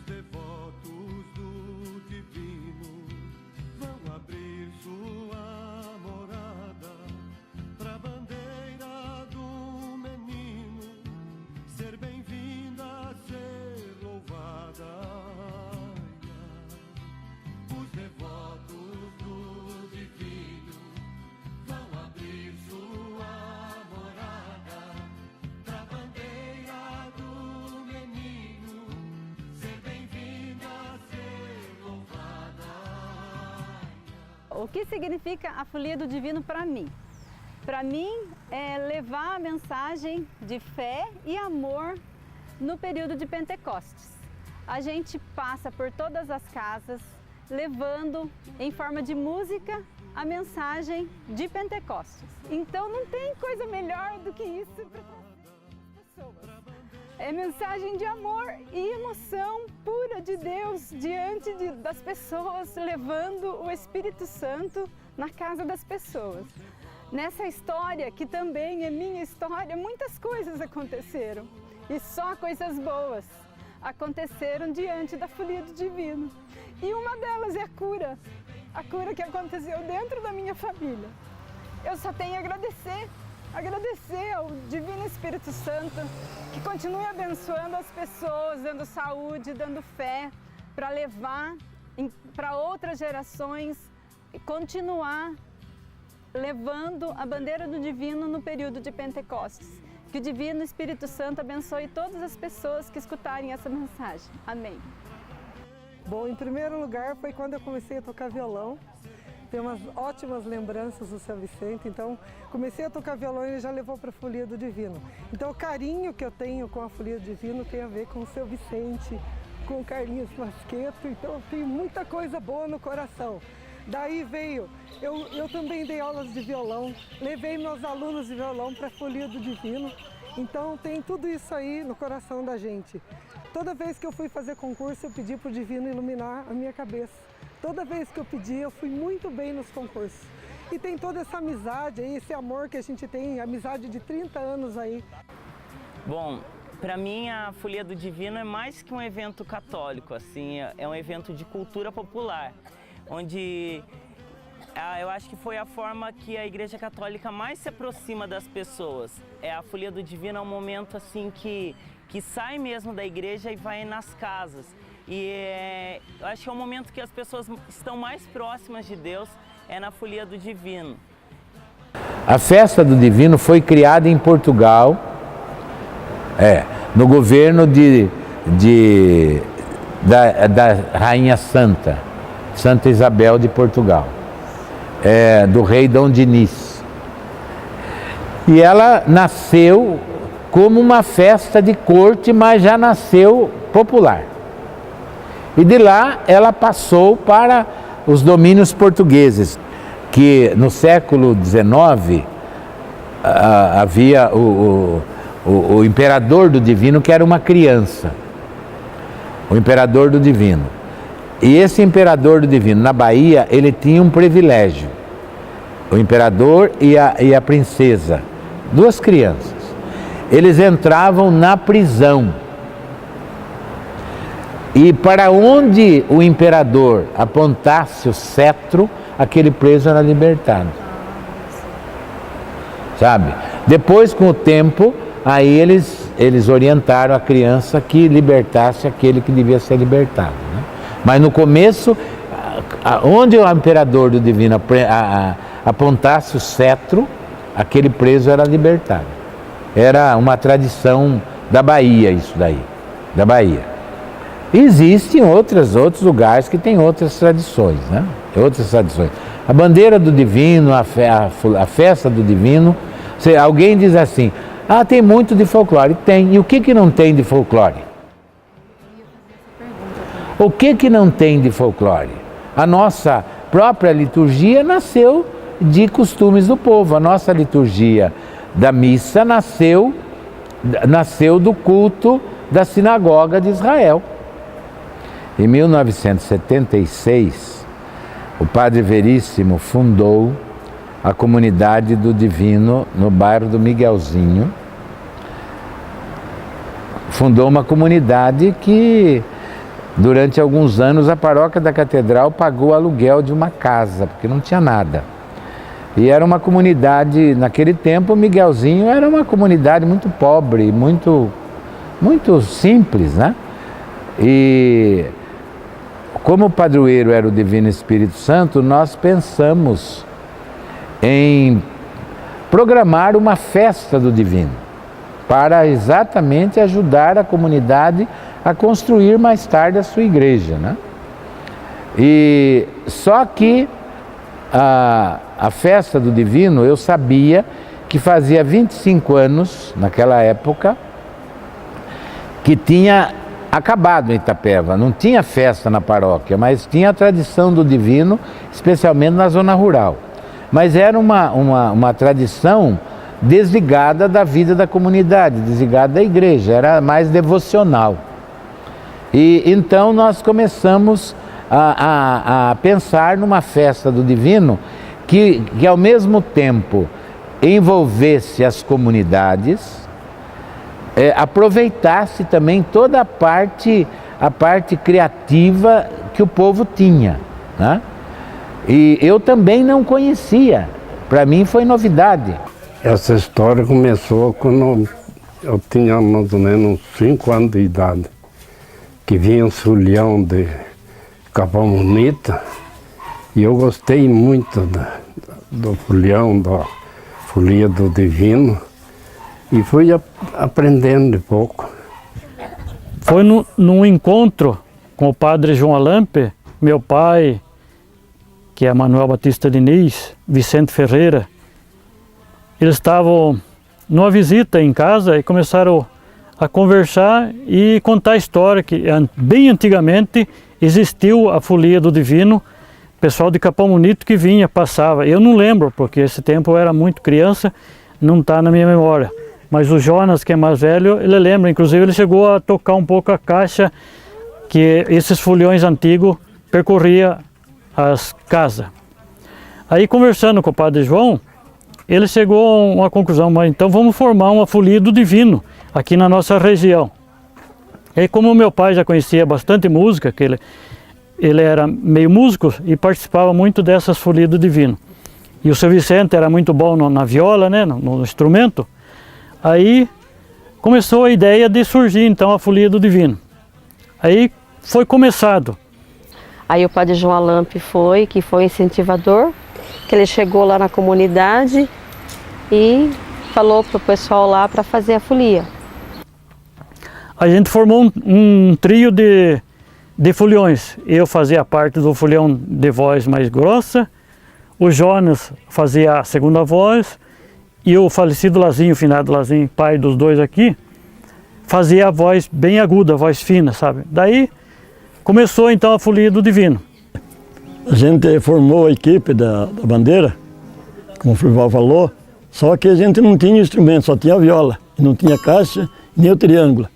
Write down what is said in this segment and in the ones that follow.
devotos do divino vão abrir sua morada pra bandeira do menino ser bem-vinda, ser louvada. Os devotos do divino vão abrir sua morada pra bandeira do menino ser bem-vinda, ser louvada. O que significa a Folia do Divino para mim? Para mim é levar a mensagem de fé e amor no período de Pentecostes. A gente passa por todas as casas levando em forma de música a mensagem de Pentecostes. Então não tem coisa melhor do que isso para as pessoas. É mensagem de amor e emoção pura de Deus diante das pessoas, levando o Espírito Santo na casa das pessoas. Nessa história, que também é minha história, muitas coisas aconteceram. E só coisas boas aconteceram diante da Folia do Divino. E uma delas é a cura que aconteceu dentro da minha família. Eu só tenho a agradecer ao Divino Espírito Santo, que continue abençoando as pessoas, dando saúde, dando fé, para levar para outras gerações e continuar levando a bandeira do Divino no período de Pentecostes. Que o Divino Espírito Santo abençoe todas as pessoas que escutarem essa mensagem. Amém. Bom, em primeiro lugar foi quando eu comecei a tocar violão. Tenho umas ótimas lembranças do São Vicente, então comecei a tocar violão e ele já levou para a Folia do Divino. Então o carinho que eu tenho com a Folia do Divino tem a ver com o São Vicente, com o Carlinhos Masqueto, então eu tenho muita coisa boa no coração. Daí veio, eu também dei aulas de violão, levei meus alunos de violão para a Folia do Divino, então tem tudo isso aí no coração da gente. Toda vez que eu fui fazer concurso, eu pedi para o Divino iluminar a minha cabeça. Toda vez que eu pedi, eu fui muito bem nos concursos. E tem toda essa amizade aí, esse amor que a gente tem, amizade de 30 anos aí. Bom, para mim a Folia do Divino é mais que um evento católico, assim, é um evento de cultura popular, onde eu acho que foi a forma que a Igreja Católica mais se aproxima das pessoas. A Folia do Divino é um momento assim que sai mesmo da igreja e vai nas casas. E eu acho que é um momento que as pessoas estão mais próximas de Deus, é na Folia do Divino. A Festa do Divino foi criada em Portugal, no governo da Rainha Santa Isabel de Portugal, do rei Dom Dinis. E ela nasceu como uma festa de corte, mas já nasceu popular. E de lá ela passou para os domínios portugueses, que no século XIX havia o imperador do Divino, que era uma criança, o imperador do Divino. E esse imperador do Divino, na Bahia, ele tinha um privilégio, o imperador e a princesa, duas crianças. Eles entravam na prisão. E para onde o imperador apontasse o cetro, aquele preso era libertado. Sabe? Depois, com o tempo, aí eles orientaram a criança que libertasse aquele que devia ser libertado, né? Mas no começo, onde o imperador do Divino apontasse o cetro, aquele preso era libertado. Era uma tradição da Bahia, isso daí, da Bahia. Existem outros lugares que têm outras tradições, né? Outras tradições. A bandeira do Divino, a festa do Divino, alguém diz assim, tem muito de folclore. Tem. E o que não tem de folclore? O que não tem de folclore? A nossa própria liturgia nasceu de costumes do povo. A nossa liturgia da missa nasceu do culto da sinagoga de Israel. Em 1976, o Padre Veríssimo fundou a Comunidade do Divino no bairro do Miguelzinho. Fundou uma comunidade que durante alguns anos, a paróquia da Catedral pagou o aluguel de uma casa, porque não tinha nada. E era uma comunidade, naquele tempo, Miguelzinho era uma comunidade muito pobre, muito simples, né? E como o padroeiro era o Divino Espírito Santo, nós pensamos em programar uma festa do Divino, para exatamente ajudar a comunidade a construir mais tarde a sua igreja, né? E só que a festa do Divino, eu sabia que fazia 25 anos, naquela época, que tinha acabado em Itapeva. Não tinha festa na paróquia, mas tinha a tradição do Divino, especialmente na zona rural. Mas era uma tradição desligada da vida da comunidade, desligada da igreja, era mais devocional. E então nós começamos a pensar numa festa do Divino que ao mesmo tempo envolvesse as comunidades, aproveitasse também toda a parte criativa que o povo tinha, né? E eu também não conhecia, para mim foi novidade. Essa história começou quando eu tinha mais ou menos 5 anos de idade, que vinha um folião de Capão Bonito, e eu gostei muito do folião, da folia do Divino, e fui aprendendo de pouco. Foi num encontro com o padre João Alampe, meu pai, que é Manuel Batista Diniz, Vicente Ferreira. Eles estavam numa visita em casa e começaram a conversar e contar a história que bem antigamente existiu a folia do Divino, pessoal de Capão Bonito que vinha, passava. Eu não lembro, porque esse tempo eu era muito criança, não está na minha memória. Mas o Jonas, que é mais velho, ele lembra, inclusive ele chegou a tocar um pouco a caixa que esses foliões antigos percorria as casas. Aí conversando com o padre João, ele chegou a uma conclusão, mas então vamos formar uma folia do Divino aqui na nossa região. E como meu pai já conhecia bastante música, que ele era meio músico e participava muito dessas folias do Divino. E o seu Vicente era muito bom na viola, né, no instrumento. Aí começou a ideia de surgir então a folia do Divino. Aí foi começado. Aí o padre João Alampe que foi incentivador, que ele chegou lá na comunidade e falou para o pessoal lá para fazer a folia. A gente formou um trio de foliões. Eu fazia parte do folião de voz mais grossa, o Jonas fazia a segunda voz e o falecido Lazinho, o finado Lazinho, pai dos dois aqui, fazia a voz bem aguda, a voz fina, sabe? Daí começou então a folia do Divino. A gente formou a equipe da bandeira, como o Frival falou, só que a gente não tinha instrumento, só tinha a viola, não tinha caixa, nem o triângulo.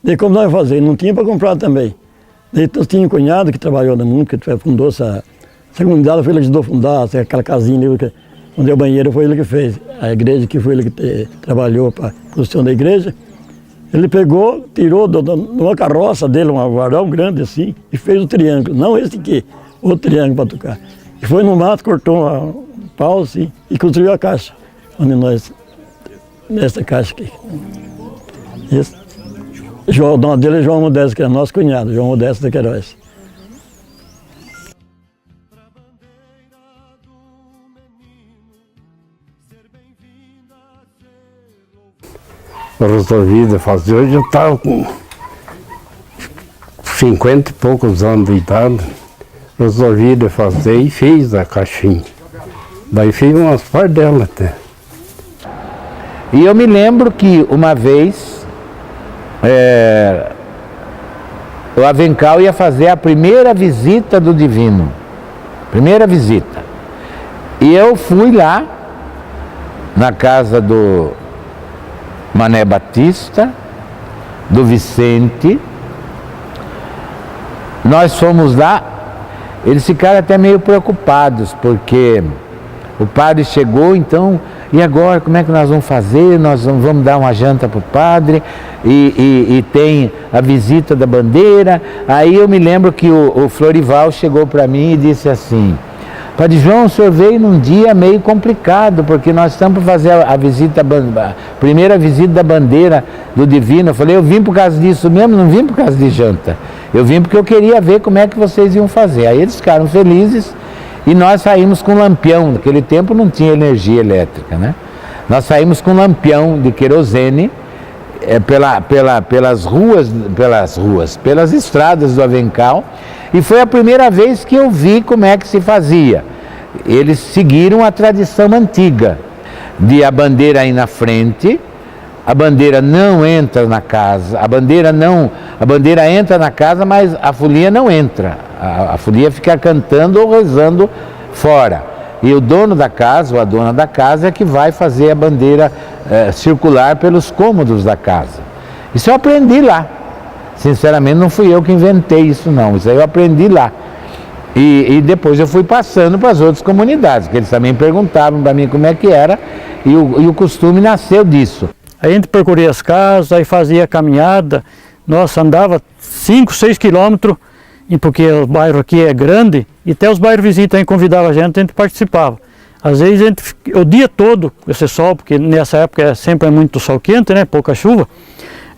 Daí como nós ia fazer? Não tinha para comprar também. Daí nós tínhamos um cunhado que trabalhou na MUN, que fundou essa comunidade, foi ele que ajudou a fundar, aquela casinha onde é o banheiro, foi ele que fez. A igreja que foi ele que trabalhou para a construção da igreja. Ele pegou, tirou de uma carroça dele, um varal grande assim, e fez o triângulo. Não esse aqui, outro triângulo para tocar. E foi no mato, cortou um pau assim, e construiu a caixa. Onde nós, nessa caixa aqui. O nome dele é João Modesto, que é nosso cunhado, João Modesto de Queiroz. Eu resolvi fazer, hoje eu estava com 50 e poucos anos de idade, resolvi fazer e fiz a caixinha. Daí fiz umas partes dela até. E eu me lembro que uma vez o Avencal ia fazer a primeira visita do Divino. Primeira visita. E eu fui lá na casa do Mané Batista, do Vicente. Nós fomos lá, eles ficaram até meio preocupados, porque O padre chegou, então, e agora como é que nós vamos fazer? Nós vamos dar uma janta para o padre e tem a visita da bandeira. Aí eu me lembro que o Florival chegou para mim e disse assim: Padre João, o senhor veio num dia meio complicado, porque nós estamos para fazer a primeira visita da bandeira do Divino. Eu falei, eu vim por causa disso mesmo, não vim por causa de janta. Eu vim porque eu queria ver como é que vocês iam fazer. Aí eles ficaram felizes e nós saímos com lampião. Naquele tempo não tinha energia elétrica, né? Nós saímos com lampião de querosene pelas estradas do Avencal, e foi a primeira vez que eu vi como é que se fazia. Eles seguiram a tradição antiga de a bandeira ir na frente, a bandeira não entra na casa, a bandeira entra na casa, mas a folia não entra, a folia fica cantando ou rezando fora. E o dono da casa, ou a dona da casa, é que vai fazer a bandeira circular pelos cômodos da casa. Isso eu aprendi lá. Sinceramente, não fui eu que inventei isso, não. Isso aí eu aprendi lá. E depois eu fui passando para as outras comunidades, que eles também perguntavam para mim como é que era, e o costume nasceu disso. A gente percorria as casas, aí fazia caminhada, nossa, andava 5, 6 quilômetros, porque o bairro aqui é grande, e até os bairros vizinhos também convidavam a gente participava. Às vezes a gente, o dia todo, com esse sol, porque nessa época sempre é muito sol quente, né, pouca chuva,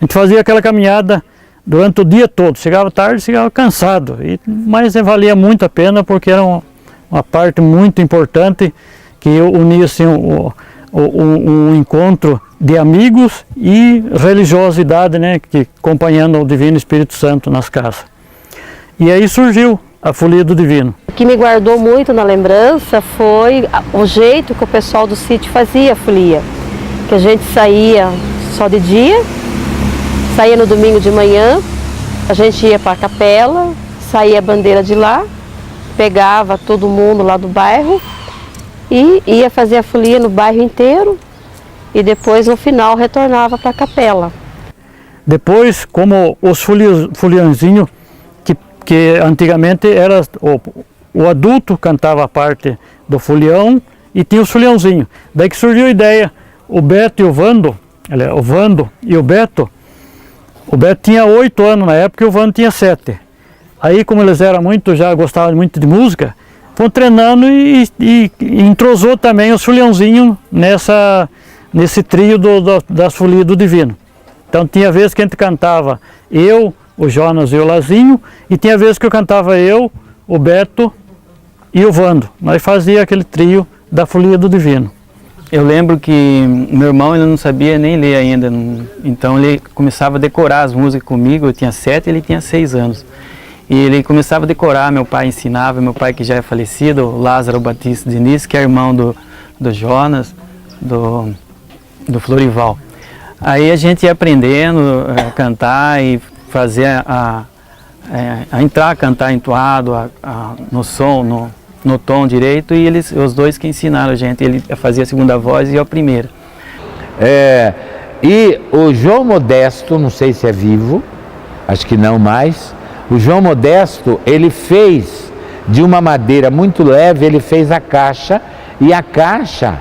a gente fazia aquela caminhada durante o dia todo, chegava tarde, chegava cansado, mas valia muito a pena porque era uma parte muito importante que unia assim, um encontro de amigos e religiosidade, né, que acompanhando o Divino Espírito Santo nas casas. E aí surgiu a Folia do Divino. O que me guardou muito na lembrança foi o jeito que o pessoal do sítio fazia a folia. Que a gente saía só de dia, saía no domingo de manhã, a gente ia para a capela, saía a bandeira de lá, pegava todo mundo lá do bairro e ia fazer a folia no bairro inteiro e depois no final retornava para a capela. Depois, como os foliãozinhos, que antigamente era o adulto cantava a parte do folião e tinha os foliãozinhos. Daí que surgiu a ideia, o Beto e o Vando e o Beto tinha 8 anos na época e o Vando tinha 7. Aí como eles eram já gostavam muito de música, foram treinando e entrosou também os foliãozinhos nesse trio das Folias do Divino. Então tinha vezes que a gente cantava o Jonas e o Lazinho, e tinha vezes que eu cantava o Beto e o Vando. Nós fazia aquele trio da Folia do Divino. Eu lembro que meu irmão ele não sabia nem ler ainda, então ele começava a decorar as músicas comigo, eu tinha 7 e ele tinha 6 anos. E ele começava a decorar, meu pai ensinava, meu pai que já é falecido, o Lázaro Batista Diniz, que é irmão do Jonas, do Florival. Aí a gente ia aprendendo a cantar e fazer a entrar a cantar entoado, no som, no tom direito, e os dois que ensinaram a gente, ele fazia a segunda voz e eu a primeira. E o João Modesto, não sei se é vivo, acho que não mais, o João Modesto, ele fez de uma madeira muito leve, ele fez a caixa, e a caixa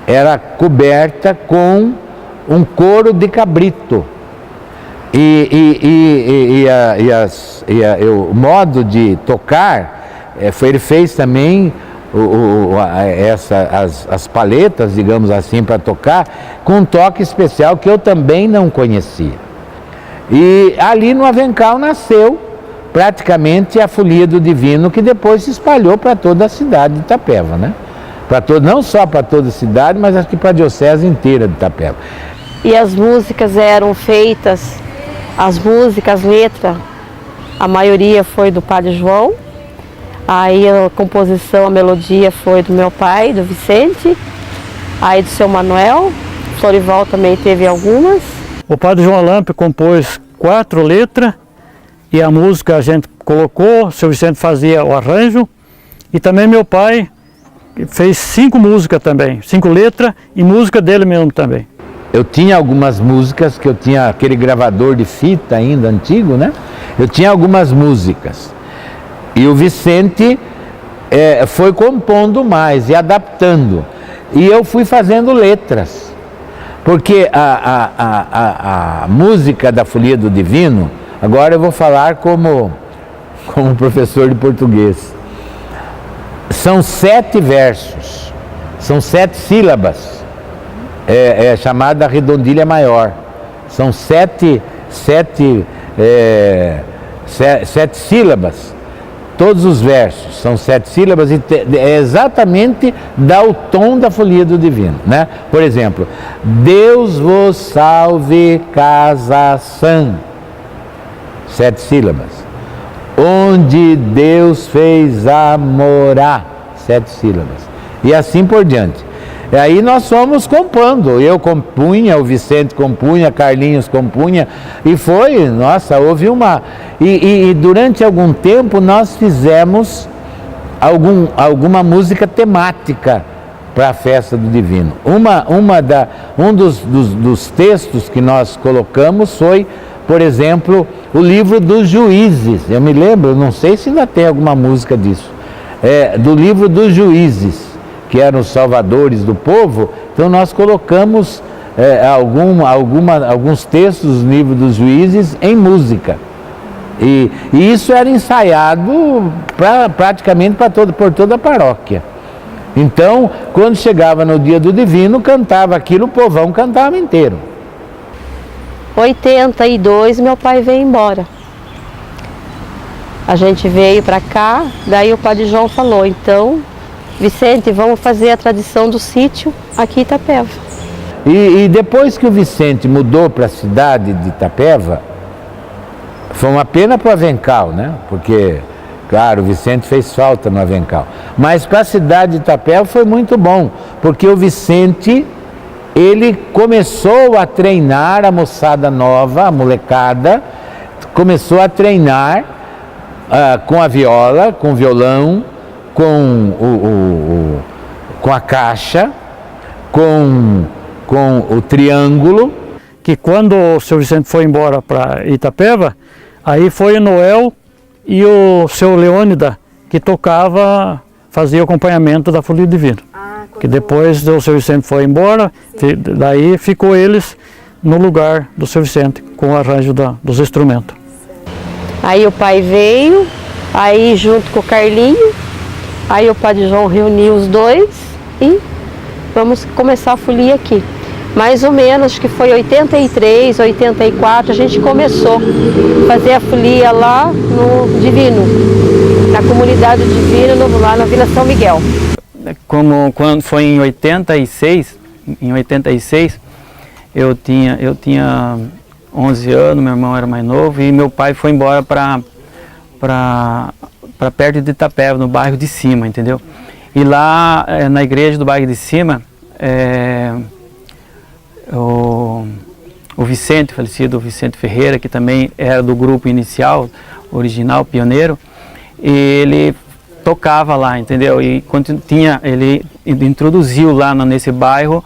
era coberta com um couro de cabrito. O modo de tocar, ele fez também as paletas, digamos assim, para tocar, com um toque especial que eu também não conhecia. E ali no Avencal nasceu praticamente a Folia do Divino, que depois se espalhou para toda a cidade de Itapeva, né? Não só para toda a cidade, mas acho que para a diocese inteira de Itapeva. E as músicas eram feitas, as letras, a maioria foi do Padre João, aí a composição, a melodia foi do meu pai, do Vicente, aí do seu Manuel, Florival também teve algumas. O Padre João Alampe compôs 4 letras e a música a gente colocou, o seu Vicente fazia o arranjo e também meu pai fez 5 músicas também, 5 letras e música dele mesmo também. Eu tinha algumas músicas, que eu tinha aquele gravador de fita ainda antigo, né? Eu tinha algumas músicas. E o Vicente foi compondo mais e adaptando. E eu fui fazendo letras, porque a música da Folia do Divino, agora eu vou falar como professor de português, são 7 versos, são 7 sílabas, é chamada redondilha maior, são 7 sílabas. Todos os versos são 7 sílabas e exatamente dá o tom da Folia do Divino, né? Por exemplo, Deus vos salve, casa sã, 7 sílabas. Onde Deus fez a morar, 7 sílabas. E assim por diante. E aí nós fomos compondo, eu compunha, o Vicente compunha, Carlinhos compunha, e foi, nossa, houve uma... E durante algum tempo nós fizemos alguma música temática para a festa do Divino. Um dos textos que nós colocamos foi, por exemplo, o livro dos Juízes. Eu me lembro, não sei se ainda tem alguma música disso, do livro dos Juízes, que eram os salvadores do povo. Então nós colocamos alguns textos do livro dos Juízes em música. E isso era ensaiado praticamente por toda a paróquia. Então, quando chegava no dia do Divino, cantava aquilo, o povão cantava inteiro. 82, meu pai veio embora. A gente veio para cá, daí o Padre João falou, então, Vicente, vamos fazer a tradição do sítio aqui em Itapeva. E depois que o Vicente mudou para a cidade de Itapeva, foi uma pena para o Avencal, né? Porque, claro, o Vicente fez falta no Avencal. Mas para a cidade de Itapeva foi muito bom, porque o Vicente, ele começou a treinar a moçada nova, a molecada, começou a treinar com a viola, com o violão, com a caixa, com o triângulo. Que quando o seu Vicente foi embora para Itapeva, aí foi o Noel e o seu Leônida que fazia o acompanhamento da Folia Divina. Que depois o seu Vicente foi embora, daí ficou eles no lugar do seu Vicente, com o arranjo dos instrumentos. Aí o pai veio, aí junto com o Carlinho, aí o Padre João reuniu os dois e vamos começar a folia aqui. Mais ou menos, acho que foi 83, 84, a gente começou a fazer a folia lá no Divino, na comunidade do Divino, lá na Vila São Miguel. Quando foi em 86, eu tinha 11 anos, meu irmão era mais novo e meu pai foi embora para perto de Itapeva, no bairro de cima, entendeu? E lá na igreja do bairro de cima, o Vicente, falecido Vicente Ferreira, que também era do grupo inicial, original, pioneiro, e ele tocava lá, entendeu? E ele introduziu lá nesse bairro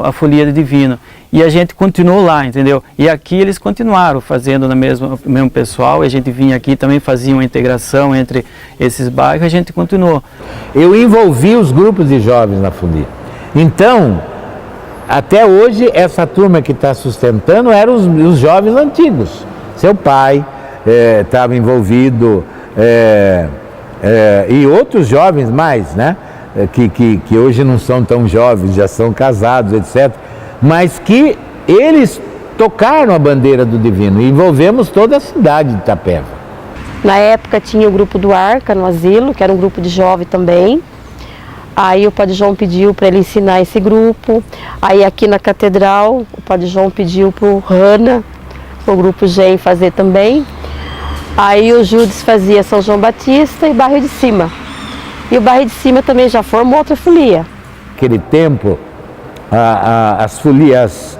a Folia do Divino. E a gente continuou lá, entendeu? E aqui eles continuaram fazendo no mesmo pessoal, e a gente vinha aqui também, fazia uma integração entre esses bairros, e a gente continuou. Eu envolvi os grupos de jovens na Folia. Então, até hoje, essa turma que está sustentando eram os jovens antigos. Seu pai estava envolvido, e outros jovens mais, né? Que hoje não são tão jovens, já são casados, etc. Mas que eles tocaram a bandeira do Divino e envolvemos toda a cidade de Itapeva. Na época tinha o grupo do Arca no asilo, que era um grupo de jovem também. Aí o Padre João pediu para ele ensinar esse grupo. Aí aqui na catedral, o Padre João pediu para o Rana, o grupo GEM, fazer também. Aí o Judes fazia São João Batista e Bairro de Cima. E o Bairro de Cima também já formou outra folia. Naquele tempo, as folias,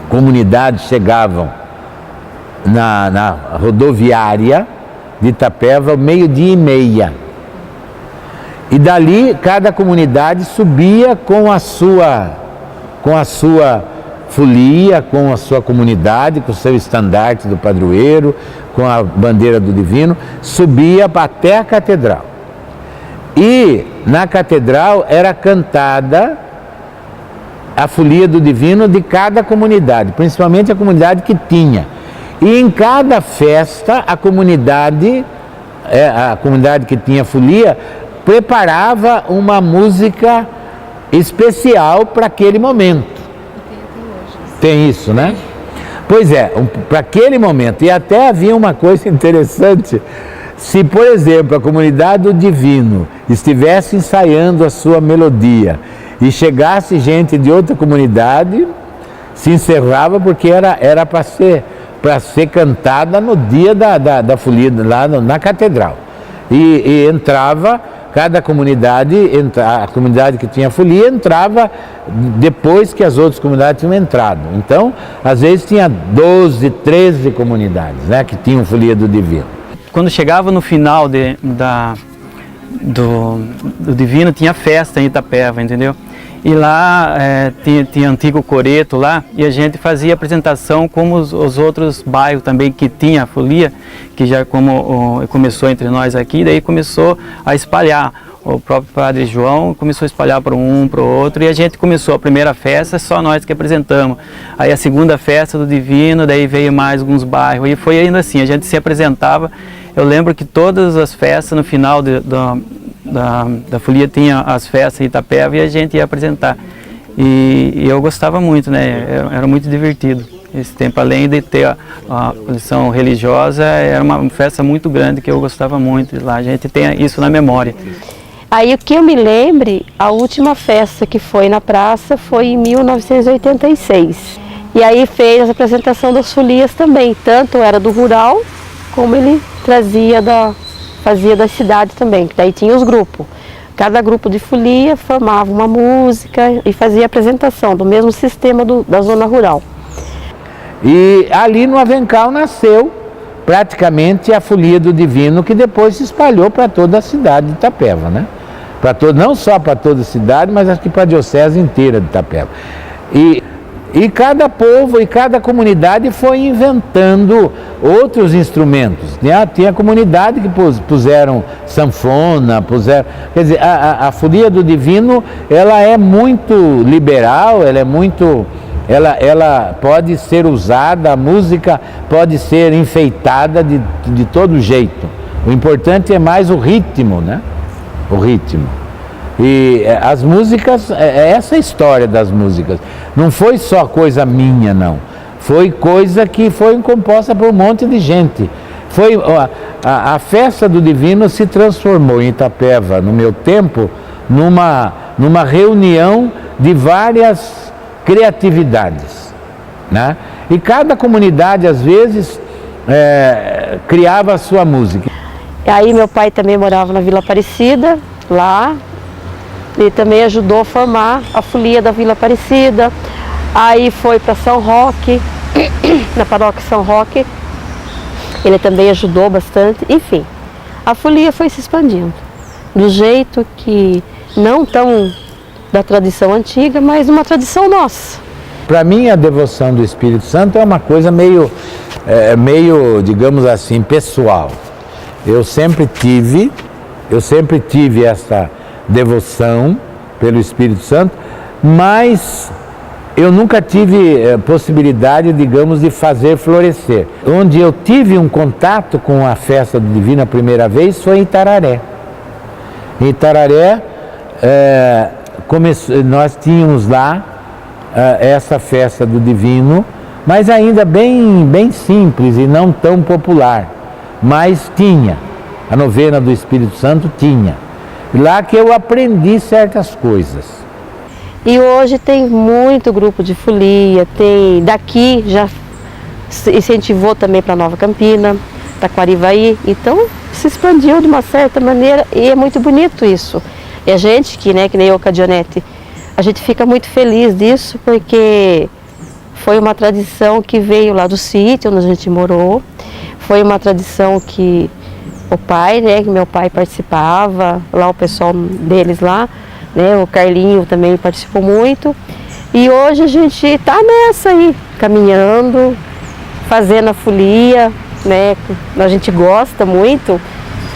comunidades chegavam na rodoviária de Itapeva, 12:30. E dali, cada comunidade subia com a sua folia, com a sua comunidade, com o seu estandarte do padroeiro, com a bandeira do Divino, subia até a catedral. E na catedral era cantada a folia do divino de cada comunidade, principalmente a comunidade que tinha. E em cada festa a comunidade que tinha folia preparava uma música especial para aquele momento. Tem isso, né? Pois é, para aquele momento. E até havia uma coisa interessante. Se, por exemplo, a comunidade do divino estivesse ensaiando a sua melodia e chegasse gente de outra comunidade, se encerrava porque era para ser cantada no dia da folia, lá na catedral. E entrava, cada comunidade, a comunidade que tinha folia entrava depois que as outras comunidades tinham entrado. Então, às vezes tinha 12, 13 comunidades, né, que tinham folia do divino. Quando chegava no final do divino, tinha festa em Itapeva, entendeu? E lá tinha antigo coreto lá, e a gente fazia apresentação como os outros bairros também que tinha a folia, que já começou entre nós aqui, daí começou a espalhar. O próprio Padre João começou a espalhar para um, para o outro, e a gente começou a primeira festa, só nós que apresentamos. Aí a segunda festa do divino, daí veio mais alguns bairros, e foi ainda assim, a gente se apresentava. Eu lembro que todas as festas, no final da folia, tinha as festas em Itapeva e a gente ia apresentar. E eu gostava muito, né? Era muito divertido esse tempo. Além de ter a posição religiosa, era uma festa muito grande que eu gostava muito. Lá a gente tem isso na memória. Aí o que eu me lembre, a última festa que foi na praça foi em 1986. E aí fez a apresentação das folias também, tanto era do rural, como ele fazia da cidade também, que daí tinha os grupos. Cada grupo de folia formava uma música e fazia a apresentação do mesmo sistema da zona rural. E ali no Avencal nasceu praticamente a folia do divino, que depois se espalhou para toda a cidade de Itapeva, né? Não só para toda a cidade, mas acho que para a diocese inteira de Itapeva. E cada povo e cada comunidade foi inventando outros instrumentos. Tinha comunidade que puseram sanfona, quer dizer, a folia do divino, ela é muito liberal, ela pode ser usada, a música pode ser enfeitada de todo jeito. O importante é mais o ritmo, né? O ritmo. E as músicas, essa história das músicas, não foi só coisa minha, não. Foi coisa que foi composta por um monte de gente. A festa do divino se transformou em Itapeva, no meu tempo, numa reunião de várias criatividades, né? E cada comunidade, às vezes, criava a sua música. Aí meu pai também morava na Vila Aparecida, lá. Ele também ajudou a formar a folia da Vila Aparecida. Aí foi para São Roque, na paróquia São Roque. Ele também ajudou bastante. Enfim, a folia foi se expandindo. Do jeito que, não tão da tradição antiga, mas uma tradição nossa. Para mim, a devoção do Espírito Santo é uma coisa meio, digamos assim, pessoal. Eu sempre tive essa devoção pelo Espírito Santo, mas eu nunca tive possibilidade, digamos, de fazer florescer. Onde eu tive um contato com a festa do divino a primeira vez foi em Itararé. Em Itararé, nós tínhamos lá essa festa do divino, mas ainda bem simples e não tão popular. Mas tinha, a novena do Espírito Santo tinha. Lá que eu aprendi certas coisas. E hoje tem muito grupo de folia, daqui já incentivou também para Nova Campina, Taquarivaí, então se expandiu de uma certa maneira e é muito bonito isso. E a gente, que nem eu, Cadionete, a gente fica muito feliz disso porque foi uma tradição que veio lá do sítio onde a gente morou, foi uma tradição que o pai, que meu pai participava, lá o pessoal deles lá, o Carlinho também participou muito. E hoje a gente está nessa aí, caminhando, fazendo a folia, a gente gosta muito,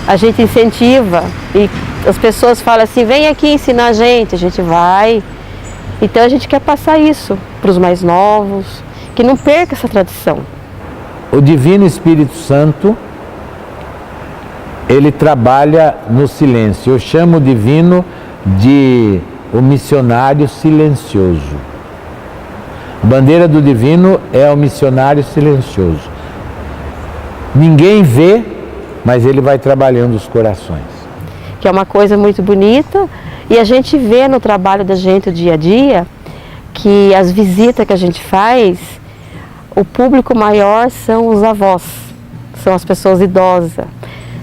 a gente incentiva e as pessoas falam assim, vem aqui ensinar a gente vai. Então a gente quer passar isso para os mais novos, que não perca essa tradição. O Divino Espírito Santo, ele trabalha no silêncio. Eu chamo o Divino de o missionário silencioso. A bandeira do Divino é o missionário silencioso. Ninguém vê, mas ele vai trabalhando os corações. Que é uma coisa muito bonita, e a gente vê no trabalho da gente, o dia a dia, que as visitas que a gente faz, o público maior são os avós, são as pessoas idosas,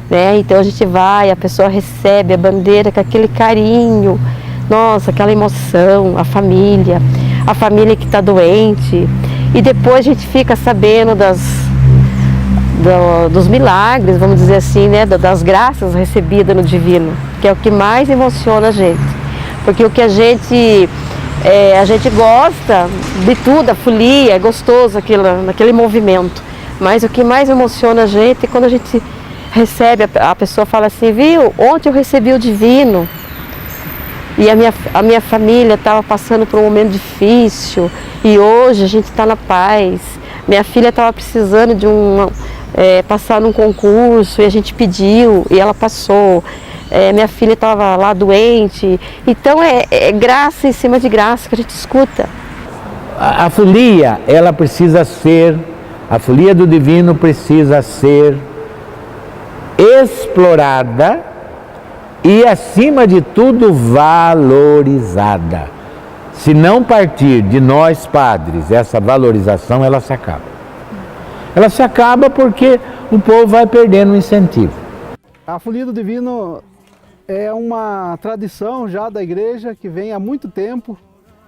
né? Então a gente vai, a pessoa recebe a bandeira com aquele carinho, nossa, aquela emoção, a família que está doente, e depois a gente fica sabendo dos milagres, vamos dizer assim, né, das graças recebidas no Divino, que é o que mais emociona a gente, porque o que a gente gosta de tudo, a folia, é gostoso aquele movimento, mas o que mais emociona a gente é quando a gente recebe, a pessoa fala assim, viu, ontem eu recebi o Divino, e a minha família estava passando por um momento difícil, e hoje a gente está na paz, minha filha estava precisando de passar num concurso e a gente pediu e ela passou. Minha filha estava lá doente. Então é graça em cima de graça que a gente escuta. A folia, ela precisa ser, a folia do Divino precisa ser explorada e, acima de tudo, valorizada. Se não partir de nós padres essa valorização, ela se acaba. Ela se acaba porque o povo vai perdendo o incentivo. A Folia do Divino é uma tradição já da igreja que vem há muito tempo,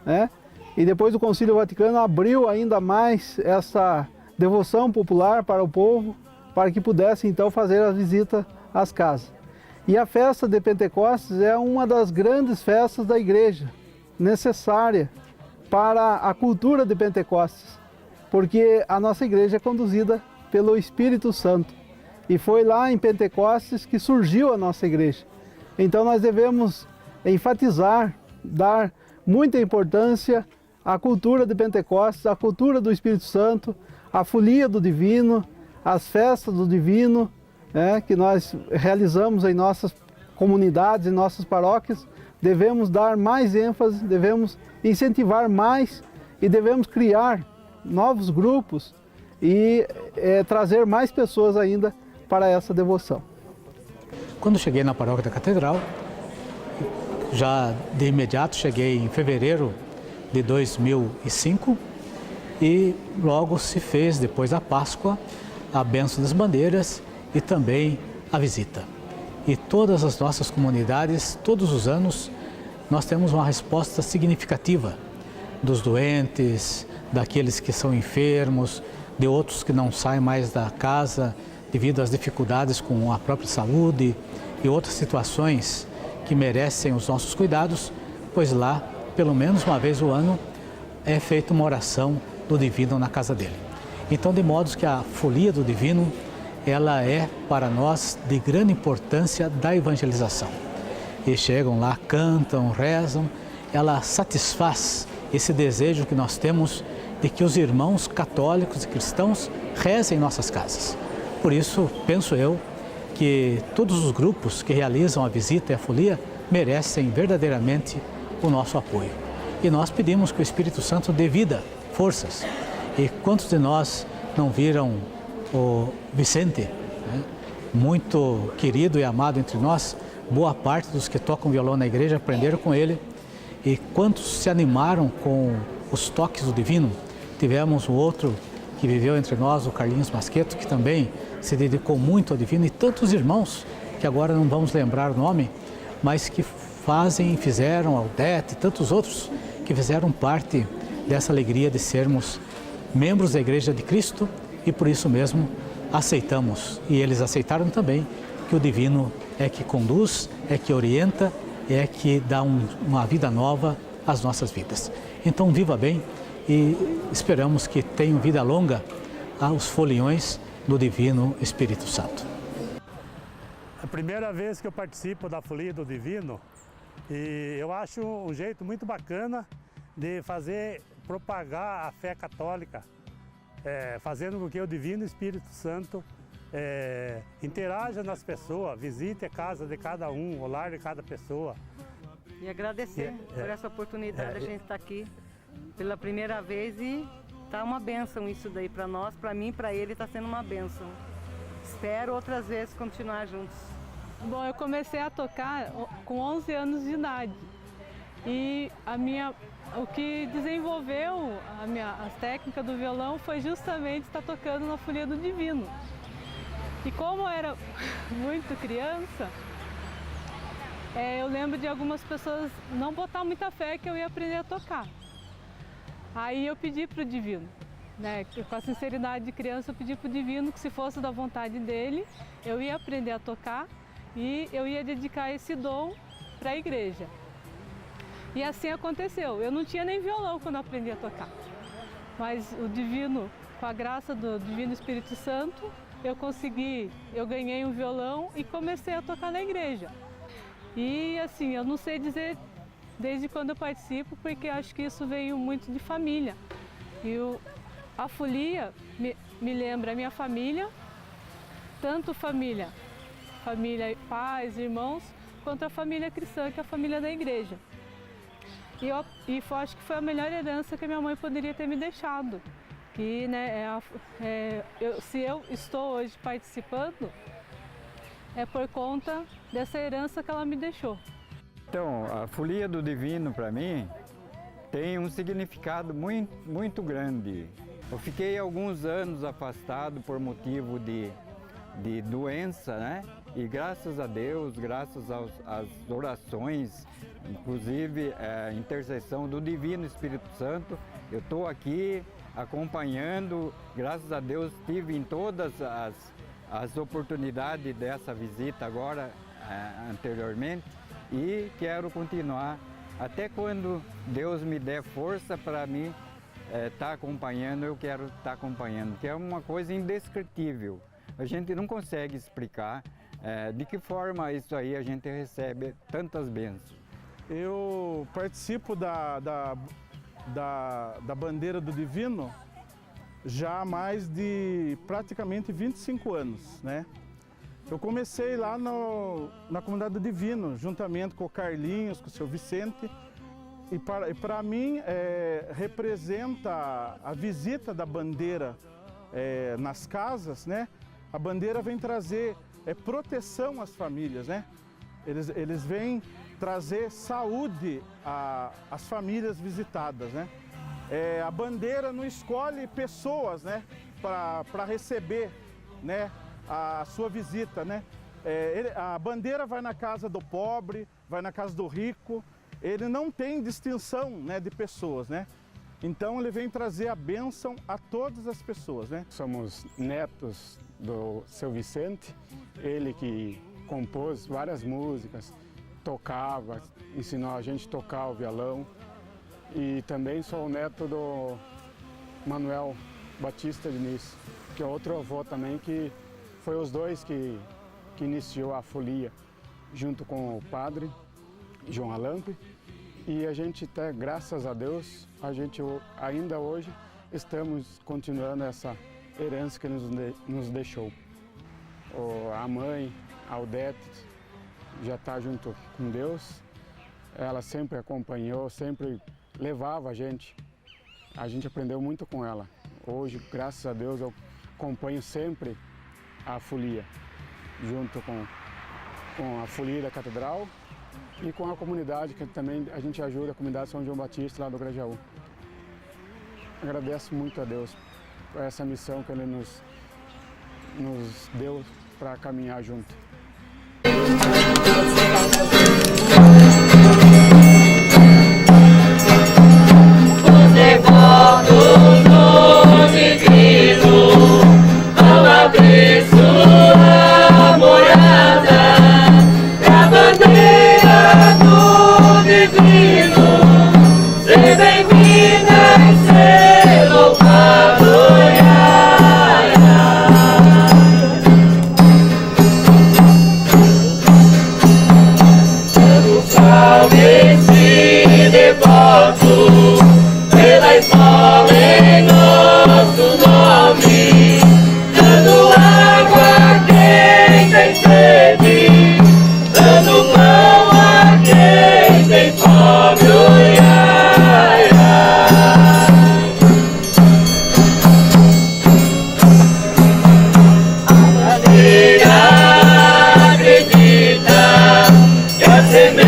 né? E depois do Concílio Vaticano abriu ainda mais essa devoção popular para o povo, para que pudesse então fazer a visita às casas. E a festa de Pentecostes é uma das grandes festas da igreja, necessária para a cultura de Pentecostes, porque a nossa igreja é conduzida pelo Espírito Santo. E foi lá em Pentecostes que surgiu a nossa igreja. Então nós devemos enfatizar, dar muita importância à cultura de Pentecostes, à cultura do Espírito Santo, à folia do Divino, às festas do Divino, que nós realizamos em nossas comunidades, em nossas paróquias. Devemos dar mais ênfase, devemos incentivar mais e devemos criar novos grupos e trazer mais pessoas ainda para essa devoção. Quando cheguei na paróquia da Catedral, já de imediato cheguei em fevereiro de 2005 e logo se fez, depois da Páscoa, a bênção das bandeiras e também a visita. E todas as nossas comunidades, todos os anos, nós temos uma resposta significativa dos doentes, daqueles que são enfermos, de outros que não saem mais da casa devido às dificuldades com a própria saúde e outras situações que merecem os nossos cuidados, pois lá, pelo menos uma vez ao ano, é feita uma oração do Divino na casa dele. Então, de modo que a folia do Divino, ela é para nós de grande importância da evangelização. E chegam lá, cantam, rezam, ela satisfaz esse desejo que nós temos de que os irmãos católicos e cristãos rezem em nossas casas. Por isso, penso eu, que todos os grupos que realizam a visita e a folia merecem verdadeiramente o nosso apoio. E nós pedimos que o Espírito Santo dê vida, forças. E quantos de nós não viram o Vicente, né? Muito querido e amado entre nós, boa parte dos que tocam violão na igreja aprenderam com ele. E quantos se animaram com os toques do Divino? Tivemos o outro que viveu entre nós, o Carlinhos Masqueto, que também se dedicou muito ao Divino, e tantos irmãos, que agora não vamos lembrar o nome, mas que fazem e fizeram, Aldete e tantos outros, que fizeram parte dessa alegria de sermos membros da Igreja de Cristo, e por isso mesmo aceitamos, e eles aceitaram também, que o Divino é que conduz, é que orienta, é que dá uma vida nova às nossas vidas. Então viva bem e esperamos que tenham vida longa aos foliões do Divino Espírito Santo. primeira vez que eu participo da Folia do Divino e eu acho um jeito muito bacana de propagar a fé católica, fazendo com que o Divino Espírito Santo interaja nas pessoas, visite a casa de cada um, o lar de cada pessoa. E agradecer por essa oportunidade de a gente estar aqui pela primeira vez e tá uma bênção isso daí para nós, para mim, para ele está sendo uma bênção. Espero outras vezes continuar juntos. Bom, eu comecei a tocar com 11 anos de idade e o que desenvolveu as técnicas do violão foi justamente estar tocando na Folia do Divino. E como eu era muito criança, eu lembro de algumas pessoas não botar muita fé que eu ia aprender a tocar. Aí eu pedi para o Divino, né, com a sinceridade de criança, eu pedi para o Divino que se fosse da vontade dele, eu ia aprender a tocar e eu ia dedicar esse dom para a igreja. E assim aconteceu. Eu não tinha nem violão quando eu aprendi a tocar, mas o Divino, com a graça do Divino Espírito Santo, eu ganhei um violão e comecei a tocar na igreja. E assim, eu não sei dizer desde quando eu participo, porque acho que isso veio muito de família. E a folia me lembra a minha família, tanto família pais, irmãos, quanto a família cristã, que é a família da igreja. E eu acho que foi a melhor herança que a minha mãe poderia ter me deixado. Que, né, se eu estou hoje participando, é por conta dessa herança que ela me deixou. Então, a Folia do Divino, para mim, tem um significado muito grande. Eu fiquei alguns anos afastado por motivo de doença, né? E graças a Deus, graças às orações, inclusive a intercessão do Divino Espírito Santo, eu estou aqui acompanhando. Graças a Deus tive em todas as oportunidades dessa visita agora, anteriormente, e quero continuar até quando Deus me der força para mim estar acompanhando. Eu quero estar acompanhando, que é uma coisa indescritível. A gente não consegue explicar de que forma isso aí a gente recebe tantas bênçãos. Eu participo da Bandeira do Divino já há mais de praticamente 25 anos, né? Eu comecei lá na Comunidade do Divino, juntamente com o Carlinhos, com o seu Vicente, e para mim representa a visita da bandeira nas casas, né? A bandeira vem trazer proteção às famílias, né? Eles vêm trazer saúde às famílias visitadas, né? A bandeira não escolhe pessoas, né, para receber, né, a sua visita, né? A bandeira vai na casa do pobre, vai na casa do rico, ele não tem distinção, né, de pessoas, né? Então ele vem trazer a bênção a todas as pessoas, né? Somos netos do seu Vicente, ele que compôs várias músicas, tocava, ensinou a gente a tocar o violão. E também sou o neto do Manuel Batista Diniz, que é outro avô também, que foi os dois que iniciou a folia, junto com o padre João Alampe. E a gente até, graças a Deus, a gente ainda hoje estamos continuando essa herança que nos deixou. A mãe, a Odete, já está junto com Deus. Ela sempre acompanhou, sempre levava a gente aprendeu muito com ela. Hoje, graças a Deus, eu acompanho sempre a folia, junto com a folia da Catedral e com a comunidade, que também a gente ajuda, a comunidade São João Batista, lá do Grajaú. Agradeço muito a Deus por essa missão que Ele nos deu para caminhar junto. Devotos do Divino vão abrir sua morada pra bandeira do Divino ser bem-vinda e ser louvado. semente.